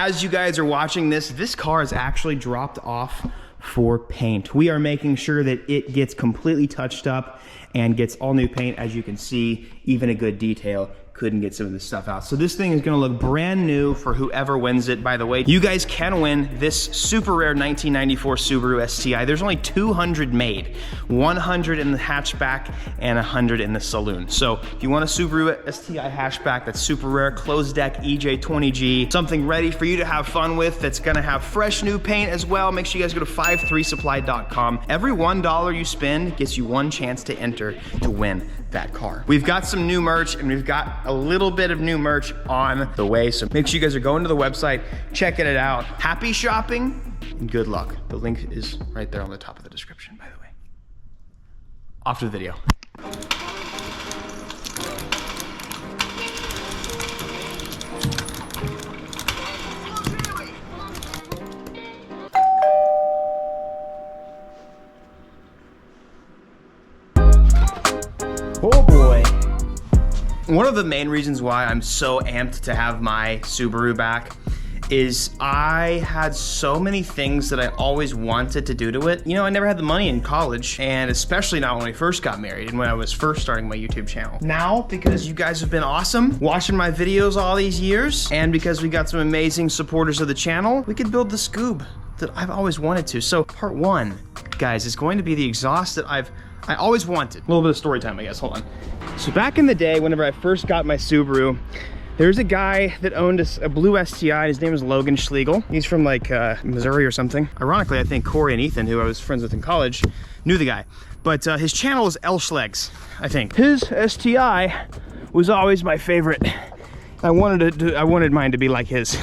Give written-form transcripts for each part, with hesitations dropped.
As you guys are watching this car is actually dropped off for paint. We are making sure that it gets completely touched up and gets all new paint. As you can see, even a good detail. Couldn't get some of this stuff out. So this thing is gonna look brand new for whoever wins it. By the way, you guys can win this super rare 1994 Subaru STI. There's only 200 made, 100 in the hatchback and 100 in the saloon. So if you want a Subaru STI hatchback that's super rare, closed deck EJ20G, something ready for you to have fun with that's gonna have fresh new paint as well, make sure you guys go to 53supply.com. Every $1 you spend gets you one chance to enter to win that car. We've got some new merch and we've got a little bit of new merch on the way. So make sure you guys are going to the website, checking it out. Happy shopping and good luck. The link is right there on the top of the description, by the way. Off to the video. Oh boy. One of the main reasons why I'm so amped to have my Subaru back is I had so many things that I always wanted to do to it. You know, I never had the money in college, and especially not when I first got married and when I was first starting my YouTube channel. Now, because you guys have been awesome watching my videos all these years, and because we got some amazing supporters of the channel, we could build the Scoob that I've always wanted to. So part one, guys, is going to be the exhaust that I always wanted. A little bit of story time, I guess, hold on. So back in the day, whenever I first got my Subaru, there's a guy that owned a blue STI, his name was Logan Schlegel. He's from like Missouri or something. Ironically, I think Corey and Ethan, who I was friends with in college, knew the guy. But his channel is L Schlegs, I think. His STI was always my favorite. I wanted mine to be like his,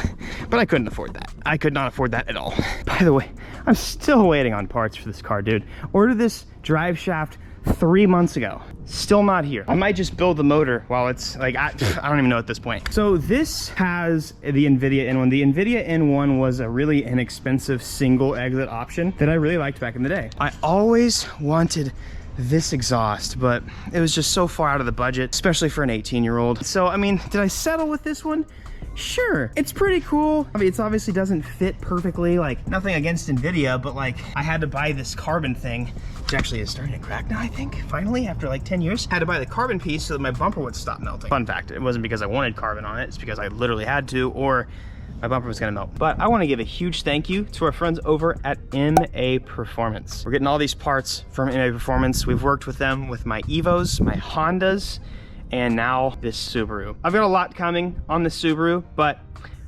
but I couldn't afford that. I could not afford that at all. By the way, I'm still waiting on parts for this car, dude. Ordered this drive shaft 3 months ago. Still not here. I might just build the motor while it's like, I don't even know at this point. So this has the NVIDIA N1. The NVIDIA N1 was a really inexpensive single exit option that I really liked back in the day. I always wanted this exhaust, but it was just so far out of the budget, especially for an 18-year-old. So, I mean, did I settle with this one? Sure, it's pretty cool. I mean, it obviously doesn't fit perfectly, like nothing against NVIDIA, but like I had to buy this carbon thing, which actually is starting to crack now, I think, finally, after like 10 years. Had to buy the carbon piece so that my bumper would stop melting. Fun fact, it wasn't because I wanted carbon on it, it's because I literally had to, or my bumper was gonna melt. But I wanna give a huge thank you to our friends over at MA Performance. We're getting all these parts from MA Performance. We've worked with them with my Evos, my Hondas, and now this Subaru. I've got a lot coming on the Subaru, but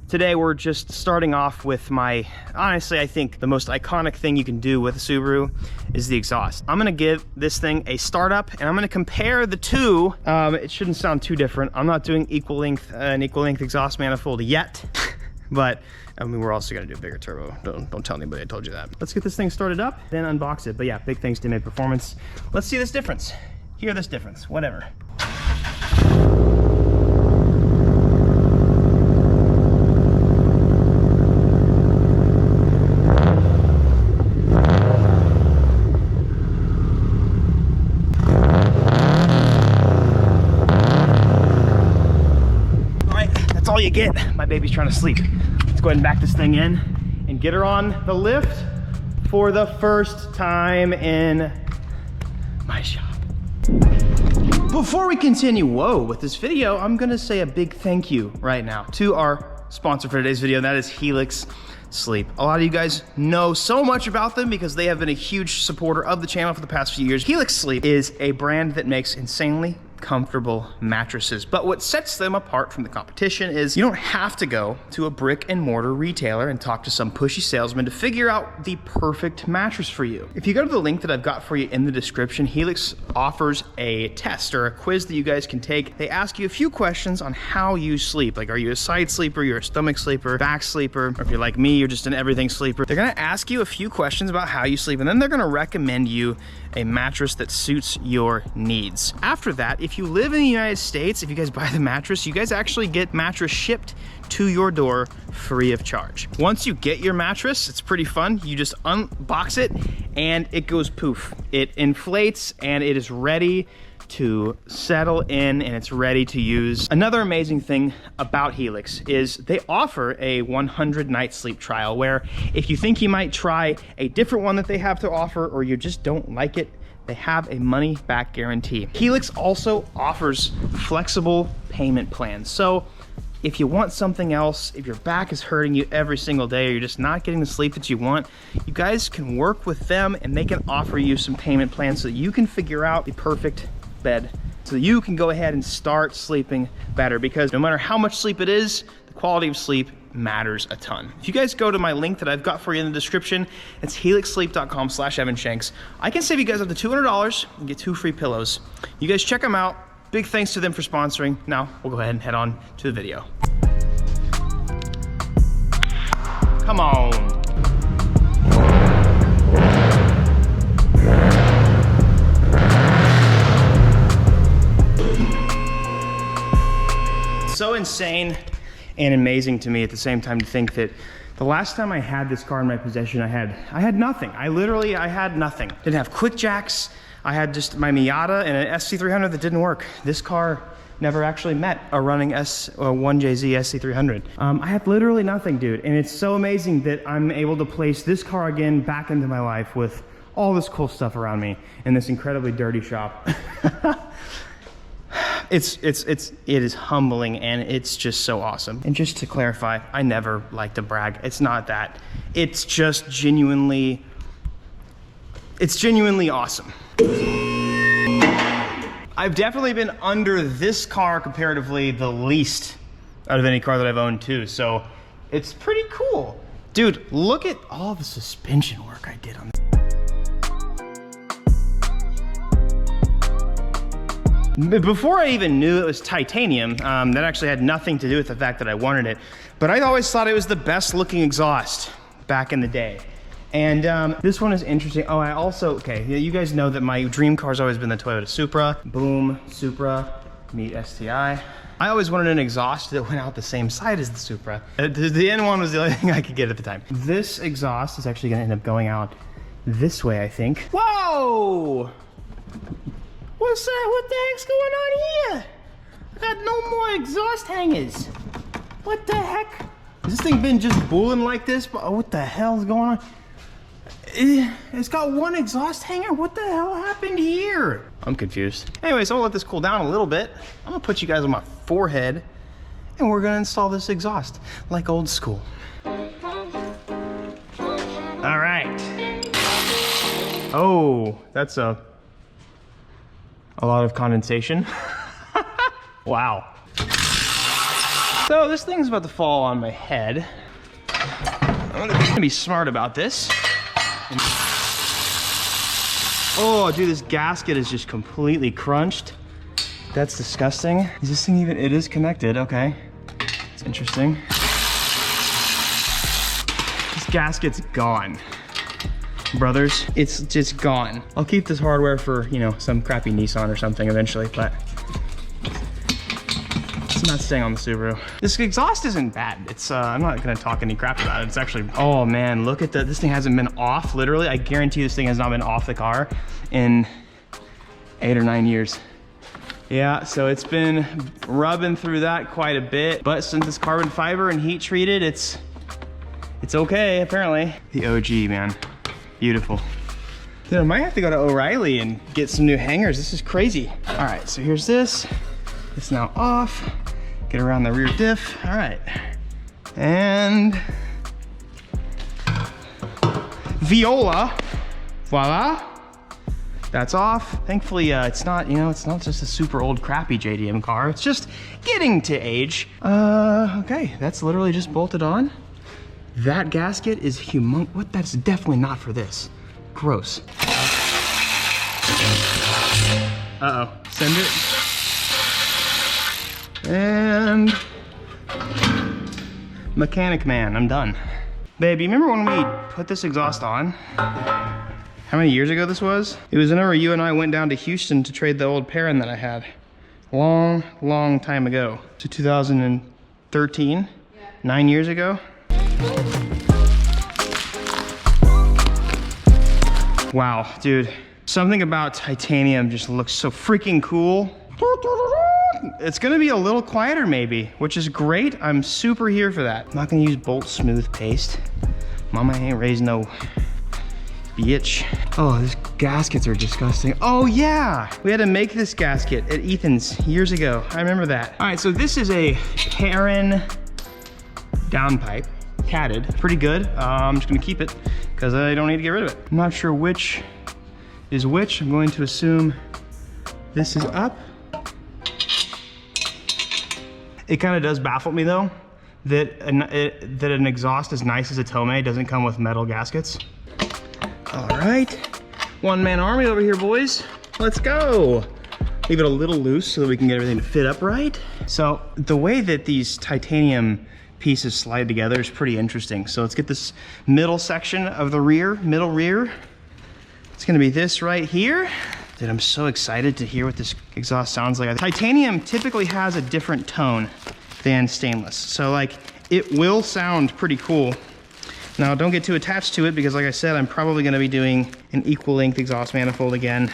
today we're just starting off with my, honestly, I think the most iconic thing you can do with a Subaru is the exhaust. I'm gonna give this thing a startup and I'm gonna compare the two. It shouldn't sound too different. I'm not doing an equal length exhaust manifold yet, but I mean, we're also gonna do a bigger turbo. Don't tell anybody I told you that. Let's get this thing started up, then unbox it. But yeah, big thanks to MA Performance. Let's see this difference. Hear this difference, whatever. All you get. My baby's trying to sleep. Let's go ahead and back this thing in and get her on the lift for the first time in my shop. Before we continue, with this video, I'm gonna say a big thank you right now to our sponsor for today's video, and that is Helix Sleep. A lot of you guys know so much about them because they have been a huge supporter of the channel for the past few years. Helix Sleep is a brand that makes insanely comfortable mattresses, but what sets them apart from the competition is you don't have to go to a brick and mortar retailer and talk to some pushy salesman to figure out the perfect mattress for you. If you go to the link that I've got for you in the description, Helix offers a test or a quiz that you guys can take. They ask you a few questions on how you sleep. Like, are you a side sleeper, you're a stomach sleeper, back sleeper, or if you're like me, you're just an everything sleeper. They're gonna ask you a few questions about how you sleep, and then they're gonna recommend you a mattress that suits your needs. After that, if you live in the United States, if you guys buy the mattress, you guys actually get mattress shipped to your door free of charge. Once you get your mattress, it's pretty fun. You just unbox it and it goes poof. It inflates and it is ready to settle in and it's ready to use. Another amazing thing about Helix is they offer a 100-night sleep trial where if you think you might try a different one that they have to offer or you just don't like it, they have a money-back guarantee. Helix also offers flexible payment plans. So if you want something else, if your back is hurting you every single day or you're just not getting the sleep that you want, you guys can work with them and they can offer you some payment plans so that you can figure out the perfect bed so that you can go ahead and start sleeping better, because no matter how much sleep it is, the quality of sleep matters a ton. If you guys go to my link that I've got for you in the description, it's helixsleep.com/EvanShanks. I can save you guys up to $200 and get 2 free pillows. You guys check them out. Big thanks to them for sponsoring. Now we'll go ahead and head on to the video. Come on. So insane and amazing to me at the same time to think that the last time I had this car in my possession, I had nothing. I had nothing. Didn't have quick jacks. I had just my Miata and an SC300 that didn't work. This car never actually met a running 1JZ SC300. I had literally nothing, dude. And it's so amazing that I'm able to place this car again back into my life with all this cool stuff around me in this incredibly dirty shop. It is humbling and it's just so awesome. And just to clarify, I never like to brag. It's not that. It's just genuinely awesome. I've definitely been under this car comparatively the least out of any car that I've owned too. So it's pretty cool. Dude, look at all the suspension work I did on this. Before I even knew it was titanium, that actually had nothing to do with the fact that I wanted it, but I always thought it was the best looking exhaust back in the day. And this one is interesting. Oh, I also, okay, you guys know that my dream car's always been the Toyota Supra. Boom, Supra, meet STI. I always wanted an exhaust that went out the same side as the Supra. The N1 was the only thing I could get at the time. This exhaust is actually gonna end up going out this way, I think. Whoa! What's that? What the heck's going on here? I got no more exhaust hangers. What the heck? Has this thing been just booling like this? What the hell is going on? It's got one exhaust hanger? What the hell happened here? I'm confused. Anyways, I'll let this cool down a little bit. I'm gonna put you guys on my forehead and we're gonna install this exhaust like old school. All right. Oh, that's a lot of condensation. Wow. So this thing's about to fall on my head. I'm gonna be smart about this. Oh, dude, this gasket is just completely crunched. That's disgusting. Is this thing even, it is connected, okay. It's interesting. This gasket's gone. Brothers, it's just gone. I'll keep this hardware for, you know, some crappy Nissan or something eventually, but it's not staying on the Subaru. This exhaust isn't bad. It's, I'm not gonna talk any crap about it. It's actually, oh man, look at that. This thing hasn't been off, literally. I guarantee this thing has not been off the car in 8 or 9 years. Yeah, so it's been rubbing through that quite a bit, but since it's carbon fiber and heat treated, it's okay, apparently. The OG, man. Beautiful. Dude, I might have to go to O'Reilly and get some new hangers. This is crazy. All right, so here's this. It's now off. Get around the rear diff. All right. And Viola. Voila. That's off. Thankfully, it's not, you know, it's not just a super old crappy JDM car. It's just getting to age. Okay, that's literally just bolted on. That gasket is humongous. What? That's definitely not for this. Gross. Uh-oh. Send it. And mechanic man, I'm done. Babe, you remember when we put this exhaust on? How many years ago this was? It was whenever you and I went down to Houston to trade the old Perrin that I had. Long, long time ago. To 2013, yeah. 9 years ago. Wow, dude, Something about titanium just looks so freaking cool. It's gonna be a little quieter maybe, which is great. I'm super here for that. I'm not gonna use Bolt Smooth paste. Mama ain't raised no bitch. Oh, these gaskets are disgusting. Oh yeah, we had to make this gasket at Ethan's years ago. I remember that. All right, so this is a Heron downpipe, catted, pretty good. I'm just gonna keep it because I don't need to get rid of it. I'm not sure which is which. I'm going to assume this is up. It kind of does baffle me though, that an exhaust as nice as a Tomei doesn't come with metal gaskets. All right, one-man army over here, boys. Let's go. Leave it a little loose so that we can get everything to fit up right. So the way that these titanium pieces slide together is pretty interesting. So let's get this middle section of the rear, middle rear. It's gonna be this right here. Dude, I'm so excited to hear what this exhaust sounds like. Titanium typically has a different tone than stainless. So like, it will sound pretty cool. Now don't get too attached to it because like I said, I'm probably gonna be doing an equal length exhaust manifold again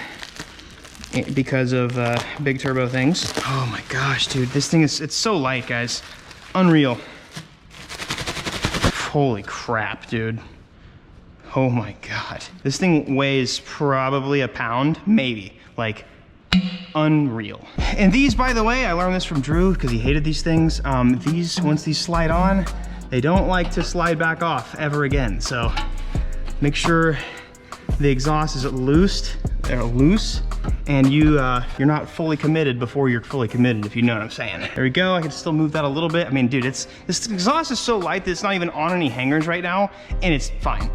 because of big turbo things. Oh my gosh, dude, this thing is, it's so light, guys. Unreal. Holy crap, dude. Oh my God. This thing weighs probably a pound, maybe, like unreal. And these, by the way, I learned this from Drew because he hated these things. These, once these slide on, they don't like to slide back off ever again. So make sure the exhaust is loose, and you're not fully committed before you're fully committed, if you know what I'm saying. There we go. I can still move that a little bit. I mean, dude, this exhaust is so light that it's not even on any hangers right now, and it's fine.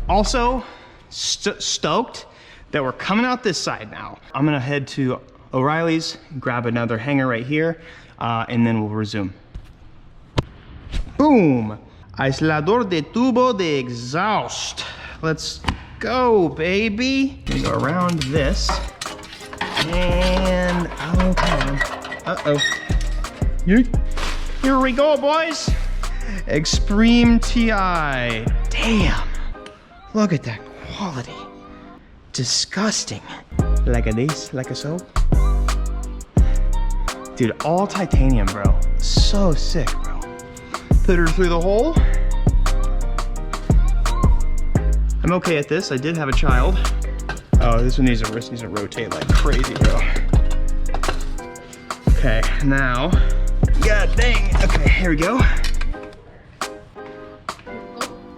Also, stoked that we're coming out this side now. I'm gonna head to O'Reilly's, grab another hanger right here, and then we'll resume. Boom! Aislador de tubo de exhaust. Let's go, baby. We go around this. And, okay. Uh-oh. Here we go, boys. Extreme TI. Damn. Look at that quality. Disgusting. Like a this, like a so. Dude, all titanium, bro. So sick, bro. Put her through the hole. I'm okay at this. I did have a child. Oh, this one needs to rotate like crazy, bro. Okay, now. God dang. Okay, here we go.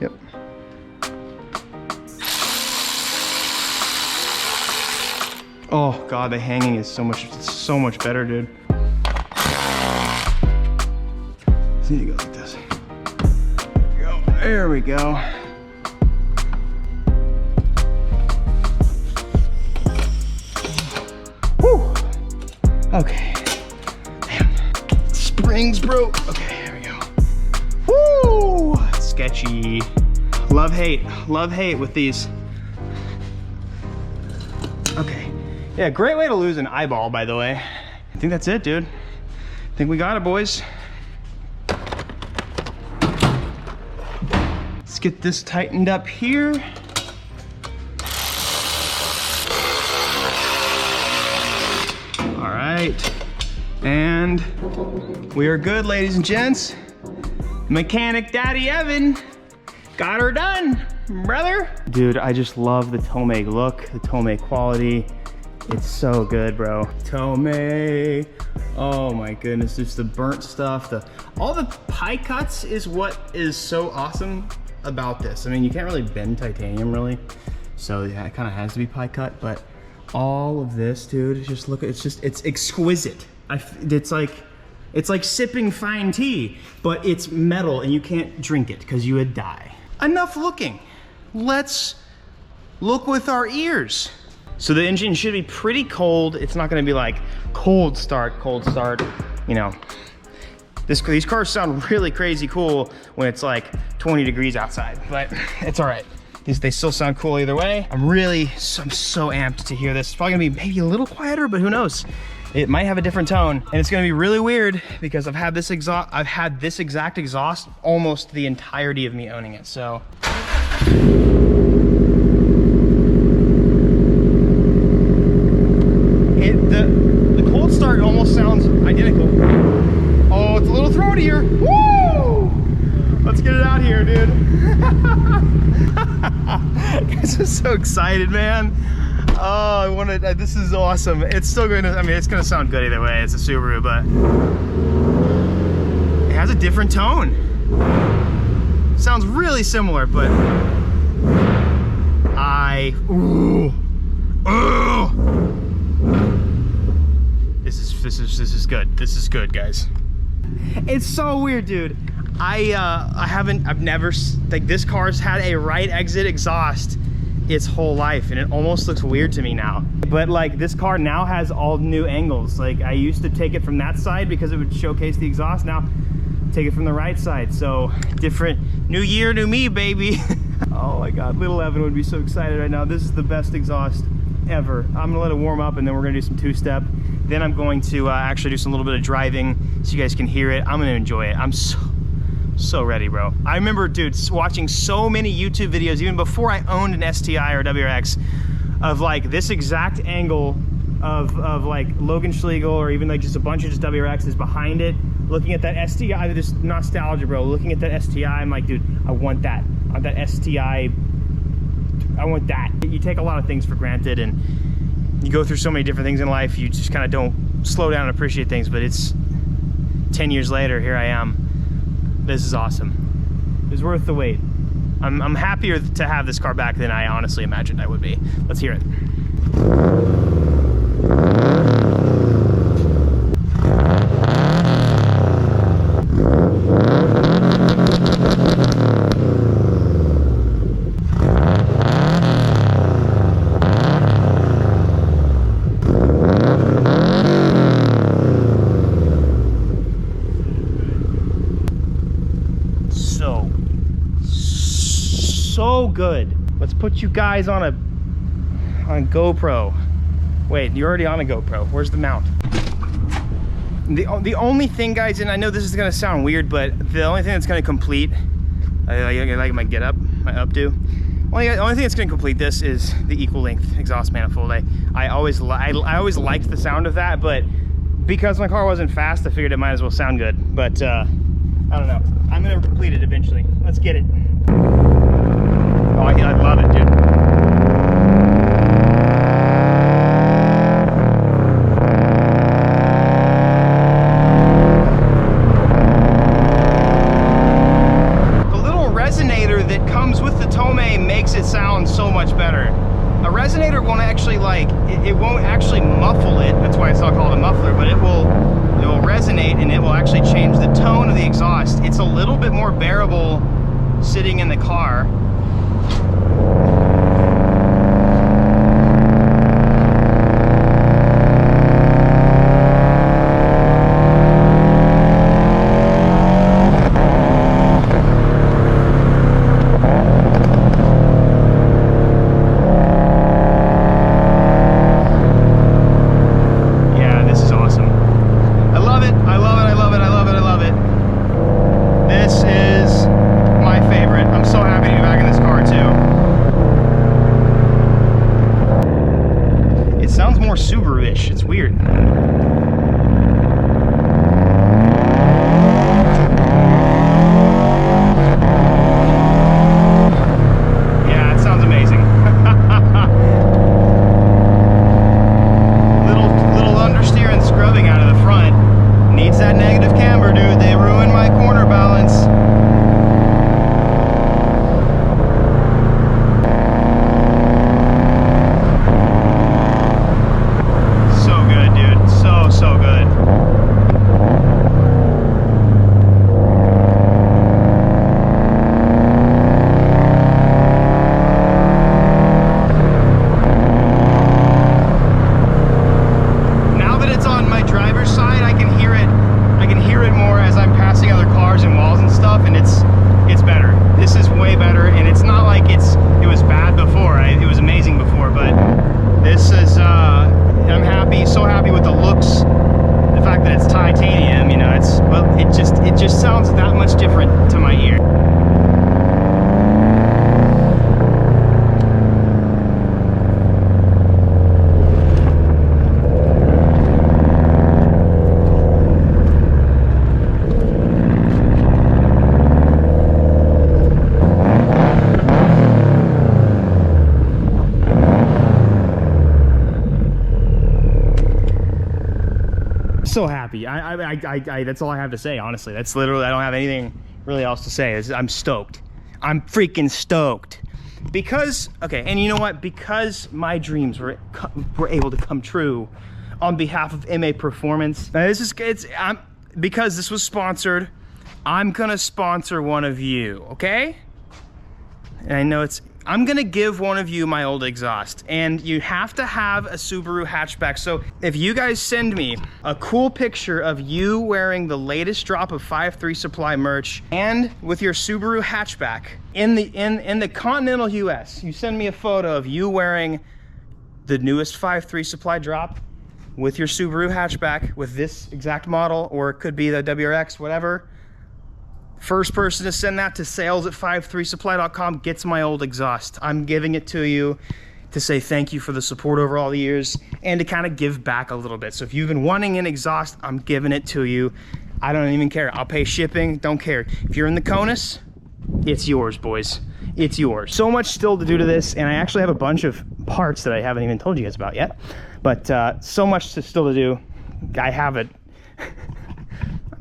Yep. Oh God, the hanging is so much better, dude. Just need to go like this. There we go. Whew. Okay. Damn. Springs broke. Okay, here we go. Woo! Sketchy. Love hate with these. Okay. Yeah, great way to lose an eyeball, by the way. I think that's it, dude. I think we got it, boys. Let's get this tightened up here. All right. And we are good, ladies and gents. Mechanic Daddy Evan got her done, brother. Dude, I just love the Tomei look, the Tomei quality. It's so good, bro. Tomei. Oh my goodness, just the burnt stuff. All the pie cuts is what is so awesome about this. I mean, you can't really bend titanium really. So yeah, it kind of has to be pie cut, but all of this, dude, just look, it's exquisite. It's like sipping fine tea, but it's metal and you can't drink it because you would die. Enough looking. Let's look with our ears. So the engine should be pretty cold. It's not gonna be like cold start, you know. These cars sound really crazy cool when it's like 20 degrees outside, but it's all right. They still sound cool either way. I'm so amped to hear this. It's probably gonna be maybe a little quieter, but who knows? It might have a different tone, and it's gonna be really weird because I've had this exact exhaust almost the entirety of me owning it, so. I'm so excited, man. Oh, I want to. This is awesome. It's still going to. I mean, it's going to sound good either way. It's a Subaru, but it has a different tone. Sounds really similar, but ooh. This is good. This is good, guys. It's so weird, dude. I've never, like, this car's had a right exit exhaust its whole life, and it almost looks weird to me now. But like, this car now has all new angles. Like, I used to take it from that side because it would showcase the exhaust. Now take it from the right side. So different, new year, new me, baby. Oh my God, little Evan would be so excited right now. This is the best exhaust ever. I'm gonna let it warm up, and then we're gonna do some two-step. Then I'm going to actually do some little bit of driving so you guys can hear it. I'm gonna enjoy it. I'm so ready, bro. I remember, dude, watching so many YouTube videos, even before I owned an STI or WRX, of like this exact angle of like Logan Schlegel, or even like just a bunch of just WRXs behind it, looking at that STI, this nostalgia, bro. Looking at that STI, I'm like, dude, I want that. I want that STI. I want that. You take a lot of things for granted, and you go through so many different things in life, you just kind of don't slow down and appreciate things. But it's 10 years later, here I am. This is awesome. It was worth the wait. I'm happier to have this car back than I honestly imagined I would be. Let's hear it. So good. Let's put you guys on a GoPro. Wait, you're already on a GoPro. Where's the mount? The only thing, guys, and I know this is gonna sound weird, but the only thing that's gonna complete, like my get up, my updo. The only thing that's gonna complete this is the equal length exhaust manifold. I always liked the sound of that, but because my car wasn't fast, I figured it might as well sound good. But I don't know. I'm gonna complete it eventually. Let's get it. Oh, I love it, dude. The little resonator that comes with the Tomei makes it sound so much better. A resonator won't actually, like, it won't actually muffle it. That's why it's not called a muffler, but it will resonate, and it will actually change the tone of the exhaust. It's a little bit more bearable sitting in the car. happy. That's all I have to say, honestly. That's literally, I don't have anything really else to say. I'm stoked. I'm freaking stoked. Because, okay, and you know what? Because my dreams were able to come true on behalf of MA Performance. Now because this was sponsored, I'm gonna sponsor one of you, okay? And I know I'm gonna give one of you my old exhaust, and you have to have a Subaru hatchback. So if you guys send me a cool picture of you wearing the latest drop of 5.3 Supply merch and with your Subaru hatchback in the continental US, you send me a photo of you wearing the newest 5.3 Supply drop with your Subaru hatchback with this exact model, or it could be the WRX, whatever. First person to send that to sales@53supply.com gets my old exhaust. I'm giving it to you to say thank you for the support over all the years and to kind of give back a little bit. So if you've been wanting an exhaust, I'm giving it to you. I don't even care. I'll pay shipping, don't care. If you're in the CONUS, it's yours, boys. It's yours. So much still to do to this, and I actually have a bunch of parts that I haven't even told you guys about yet. But so much still to do. I have it.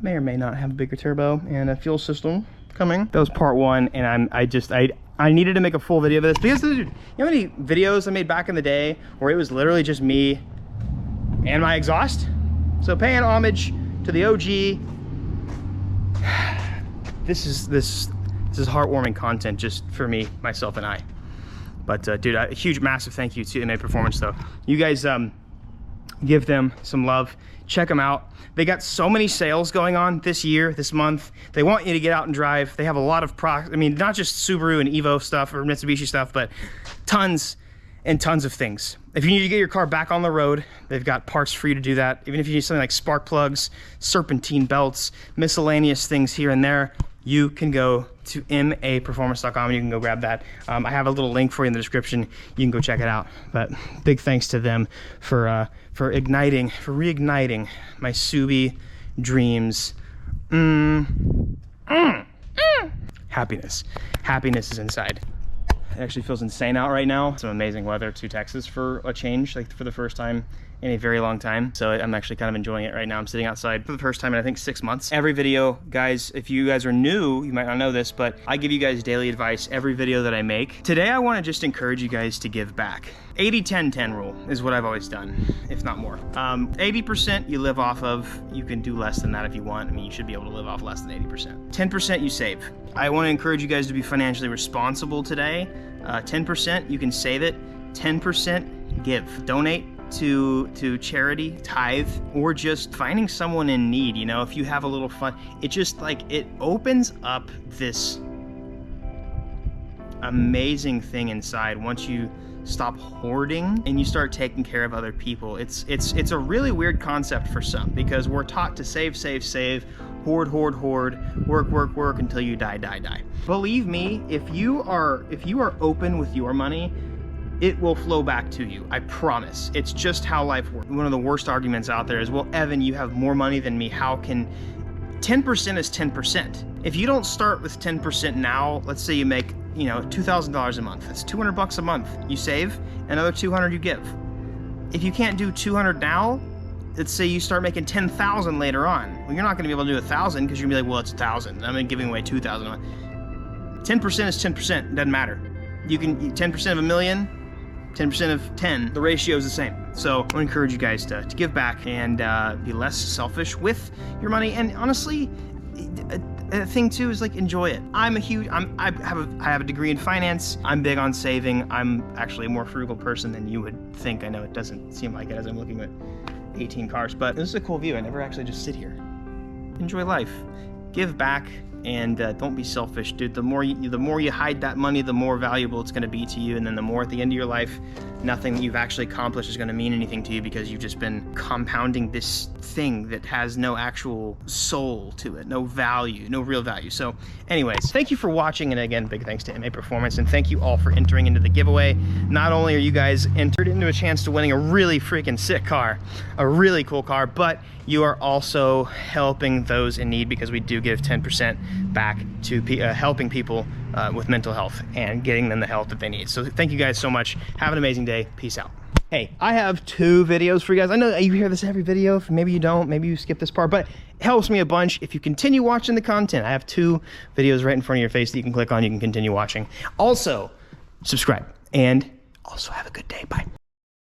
May or may not have a bigger turbo and a fuel system coming. That was part one, and I needed to make a full video of this because, dude, you know how many videos I made back in the day where it was literally just me and my exhaust? So paying homage to the OG. This is heartwarming content just for me, myself, and I. But dude, a huge, massive thank you to MA Performance, though. You guys give them some love. Check them out. They got so many sales going on this year, this month. They want you to get out and drive. They have a lot of not just Subaru and Evo stuff or Mitsubishi stuff, but tons and tons of things. If you need to get your car back on the road, they've got parts for you to do that. Even if you need something like spark plugs, serpentine belts, miscellaneous things here and there, you can go to maperformance.com and you can go grab that. I have a little link for you in the description. You can go check it out. But big thanks to them for reigniting my Subi dreams. Happiness. Happiness is inside. It actually feels insane out right now. Some amazing weather to Texas for a change, like for the first time in a very long time. So I'm actually kind of enjoying it right now. I'm sitting outside for the first time in I think 6 months. Every video, guys, if you guys are new, you might not know this, but I give you guys daily advice every video that I make. Today, I want to just encourage you guys to give back. 80-10-10 rule is what I've always done, if not more. 80% you live off of. You can do less than that if you want. I mean, you should be able to live off less than 80%. 10% you save. I want to encourage you guys to be financially responsible today. 10% you can save it. 10% give. Donate to charity, tithe, or just finding someone in need. You know, if you have a little fun, it just it opens up this amazing thing inside once you stop hoarding and you start taking care of other people. It's a really weird concept for some because we're taught to save, hoard, work until you die. Believe me, if you are open with your money, it will flow back to you. I promise. It's just how life works. One of the worst arguments out there is, well, Evan, you have more money than me. How can 10% is 10%? If you don't start with 10% now, let's say you make, $2,000 a month. That's $200 a month. You save, another $200 you give. If you can't do 200 now, let's say you start making 10,000 later on. Well, you're not going to be able to do 1,000 because you're going to be like, well, it's 1,000. I'm giving away 2,000. 10% is 10%. It doesn't matter. You can 10% of a million, 10% of 10. The ratio is the same. So I want to encourage you guys to give back and be less selfish with your money. And honestly, a thing too is enjoy it. I have a degree in finance. I'm big on saving. I'm actually a more frugal person than you would think. I know it doesn't seem like it as I'm looking at 18 cars, but this is a cool view. I never actually just sit here. Enjoy life. Give back. And don't be selfish, dude. The more you hide that money, the more valuable it's going to be to you. And then the more at the end of your life, nothing that you've actually accomplished is going to mean anything to you because you've just been compounding this thing that has no actual soul to it, no value, no real value. So anyways, thank you for watching. And again, big thanks to MA Performance. And thank you all for entering into the giveaway. Not only are you guys entered into a chance to winning a really freaking sick car, a really cool car, but you are also helping those in need because we do give 10% back to helping people with mental health and getting them the help that they need. So thank you guys so much. Have an amazing day. Peace out. Hey, I have 2 videos for you guys. I know you hear this every video. Maybe you don't. Maybe you skip this part, but it helps me a bunch if you continue watching the content. I have 2 videos right in front of your face that you can click on. You can continue watching. Also, subscribe, and also have a good day. Bye.